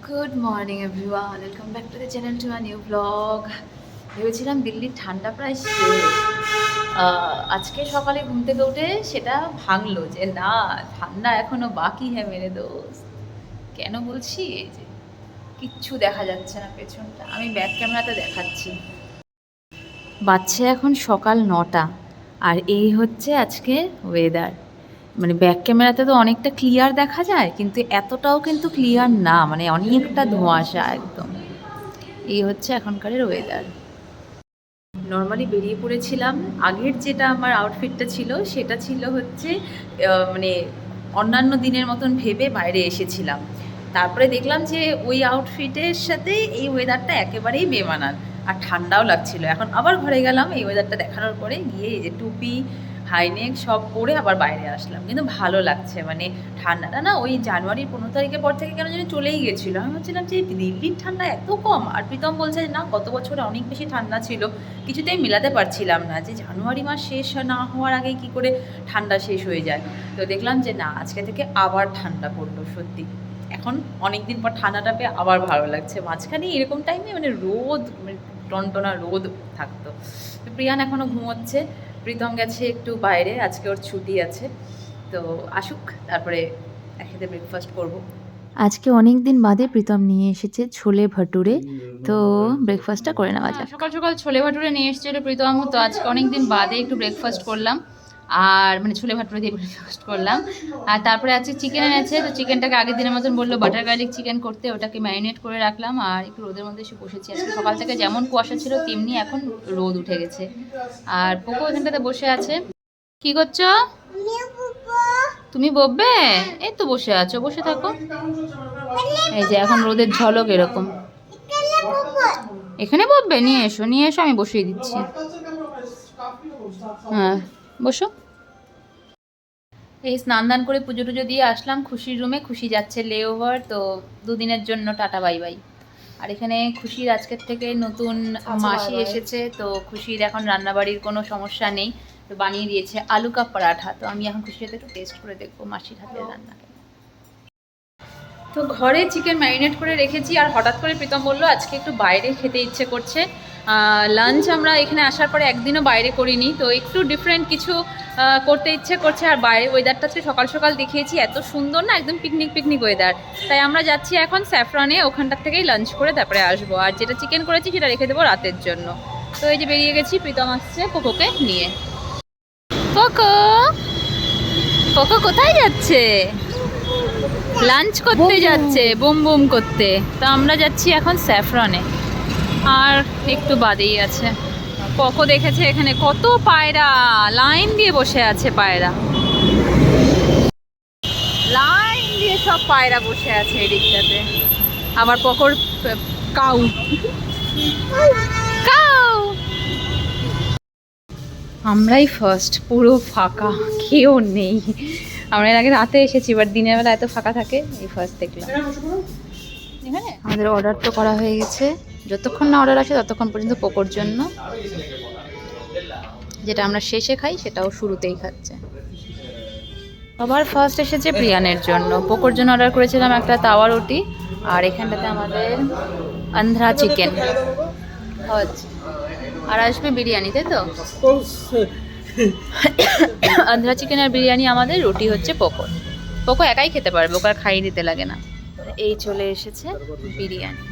Good morning everyone, welcome back to the channel to a new blog. ভেবেছিলাম দিল্লির ঠান্ডা প্রায় শেষ। আজকে সকালে ঘুম থেকে উঠে সেটা ভাঙলো যে না, ঠান্ডা এখনো বাকি হ্যাঁ মেরে দোস্ত। কেন বলছি, এই যে কিচ্ছু দেখা যাচ্ছে না পেছনটা, আমি ব্যাক ক্যামেরাতে দেখাচ্ছি। বাজছে এখন সকাল 9টা, আর এই হচ্ছে আজকে ওয়েদার। মানে ব্যাক ক্যামেরাতে তো অনেকটা ক্লিয়ার দেখা যায়, কিন্তু এতটাও কিন্তু ক্লিয়ার না, মানে অনেকটা ধোঁয়াশা একদম। এই হচ্ছে এখনকারের ওয়েদার। নর্মালি বেরিয়ে পড়েছিলাম, আগের যেটা আমার আউটফিটটা ছিল সেটা ছিল হচ্ছে মানে অন্যান্য দিনের মতন ভেবে বাইরে এসেছিলাম। তারপরে দেখলাম যে ওই আউটফিটের সাথে এই ওয়েদারটা একেবারেই বেমানান, আর ঠান্ডাও লাগছিল। এখন আবার ঘরে গেলাম এই ওয়েদারটা দেখানোর পরে, গিয়ে এই যে টুপি হাইনেক সব পরে আবার বাইরে আসলাম, কিন্তু ভালো লাগছে। মানে ঠান্ডাটা না ওই জানুয়ারির 15 তারিখের পর থেকে কেন জানি চলেই গেছিলো। আমি ভাবছিলাম যে দিল্লির ঠান্ডা এত কম, আর প্রীতম বলছে না গত বছরে অনেক বেশি ঠান্ডা ছিল। কিছুতেই মেলাতে পারছিলাম না যে জানুয়ারি মাস শেষ না হওয়ার আগেই কী করে ঠান্ডা শেষ হয়ে যায়। তো দেখলাম যে না, আজকে থেকে আবার ঠান্ডা পড়লো সত্যি। এখন অনেক দিন পর ঠান্ডাটা পেয়ে আবার ভালো লাগছে। মাঝখানে এরকম টাইমে মানে রোদ, মানে টনটনা রোদ থাকতো। তো প্রিয়ান এখনও ঘুমোচ্ছে, প্রীতম গেছে একটু বাইরে, আজকে ওর ছুটি আছে। তো আসুক, তারপরে একসাথে ব্রেকফাস্ট করব। আজকে অনেক দিন বাদে প্রীতম নিয়ে এসেছে ছোলে ভাটুরে, তো ব্রেকফাস্টটা করে নেওয়া যাক। সকাল সকাল ছোলে ভাটুরে নিয়ে এসেছিল প্রীতম, তো আজকে অনেক দিন বাদে একটু ব্রেকফাস্ট করলাম। আর মানে ছোলে ভাটুরে দিয়ে ব্রেকফাস্ট করলাম। আর তারপরে আজকে চিকেন এনেছে, তো চিকেনটাকে আগের দিনের মতন বললো বাটার গার্লিক চিকেন করতে, ওটাকে ম্যারিনেট করে রাখলাম আর একটু রোদের মধ্যে এসে বসেছি। আজকে সকাল থেকে যেমন কুয়াশা ছিল তেমনি এখন রোদ উঠে গেছে। আর পোকো এখানটাতে বসে আছে। কি করছো? তুমি বলবে? এই তো বসে আছো, বসে থাকো। এই যে এখন রোদের ঝলক এরকম। এখানে বলবে? নিয়ে এসো, নিয়ে এসো, আমি বসিয়ে দিচ্ছি। হ্যাঁ, বসো। এই স্নান দান করে পুজো টুজো দিয়ে আসলাম খুশির রুমে। খুশি যাচ্ছে লে ওভার, তো দুদিনের জন্য টাটা বাই বাই। আর এখানে খুশির আজকের থেকে নতুন মাসি এসেছে, তো খুশির এখন রান্নাবাড়ির কোনো সমস্যা নেই, তো বানিয়ে দিয়েছে আলু কা পরাঠা। তো আমি এখন খুশির সাথে একটু টেস্ট করে দেখবো মাসির হাতের রান্না। তো ঘরে চিকেন ম্যারিনেট করে রেখেছি, আর হঠাৎ করে প্রীতম বললো আজকে একটু বাইরে খেতে ইচ্ছে করছে। লাঞ্চ আমরা এখানে আসার পরে একদিনও বাইরে করিনি, তো একটু ডিফারেন্ট কিছু করতে ইচ্ছে করছে। আর বাইরে ওয়েদারটা আজকে সকাল সকাল দেখিয়েছি, এত সুন্দর না, একদম পিকনিক পিকনিক ওয়েদার। তাই আমরা যাচ্ছি এখন স্যাফরনে, ওখানটার থেকেই লাঞ্চ করে তারপরে আসবো। আর যেটা চিকেন করেছি সেটা রেখে দেবো রাতের জন্য। তো এই যে বেরিয়ে গেছি, প্রীতম আসছে পোকোকে নিয়ে। পোকো, পোকো কোথায় যাচ্ছে? লাঞ্চ করতে যাচ্ছে, বুম বুম করতে। তো আমরা যাচ্ছি এখন স্যাফরনে, আর একটু বাদেই আছে। পোকো দেখেছে এখানে কত পায়রা লাইন দিয়ে বসে আছে, পায়রা লাইন দিয়ে সব পায়রা বসে আছে এদিকটাতে। আবার পোকোর কাউ কাউ। আমরাই ফার্স্ট, পুরো ফাঁকা, কেউ নেই। আমরা এর আগে রাতে এসেছি, বাট দিনের বেলা এত ফাঁকা থাকে, এই ফার্স্ট দেখলাম। এখানে আমাদের অর্ডার তো করা হয়ে গেছে, যতক্ষণ না অর্ডার আসে ততক্ষণ পর্যন্ত পোকোর জন্য। যেটা আমরা শেষে খাই সেটাও শুরুতেই খাচ্ছে। আবার ফার্স্ট এসেছে প্রিয়ানের জন্য, পোকোর জন্য অর্ডার করেছিলাম একটা তাওয়া রুটি, আর এখানটাতে আমাদের আন্ধ্রা চিকেন হচ্ছে। আর আসবে বিরিয়ানি, তাই তো? আন্ধ্রা চিকেন আর বিরিয়ানি আমাদের, রুটি হচ্ছে পোকো। পোকো একাই খেতে পারবে, ওকে আর খাইয়ে দিতে লাগে না। এই চলে এসেছে বিরিয়ানি।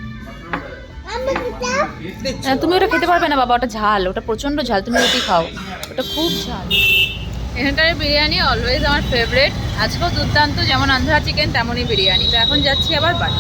তুমি ওটা খেতে পারবে না বাবা, ওটা ঝাল, ওটা প্রচণ্ড ঝাল, তুমি রুটি খাও, ওটা খুব ঝাল। এখানকার বিরিয়ানি অলওয়েজ আমার ফেভারিট, আজকেও দুর্দান্ত, যেমন আন্ধ্রা চিকেন তেমনই বিরিয়ানি। তো এখন যাচ্ছি আবার বাড়ি।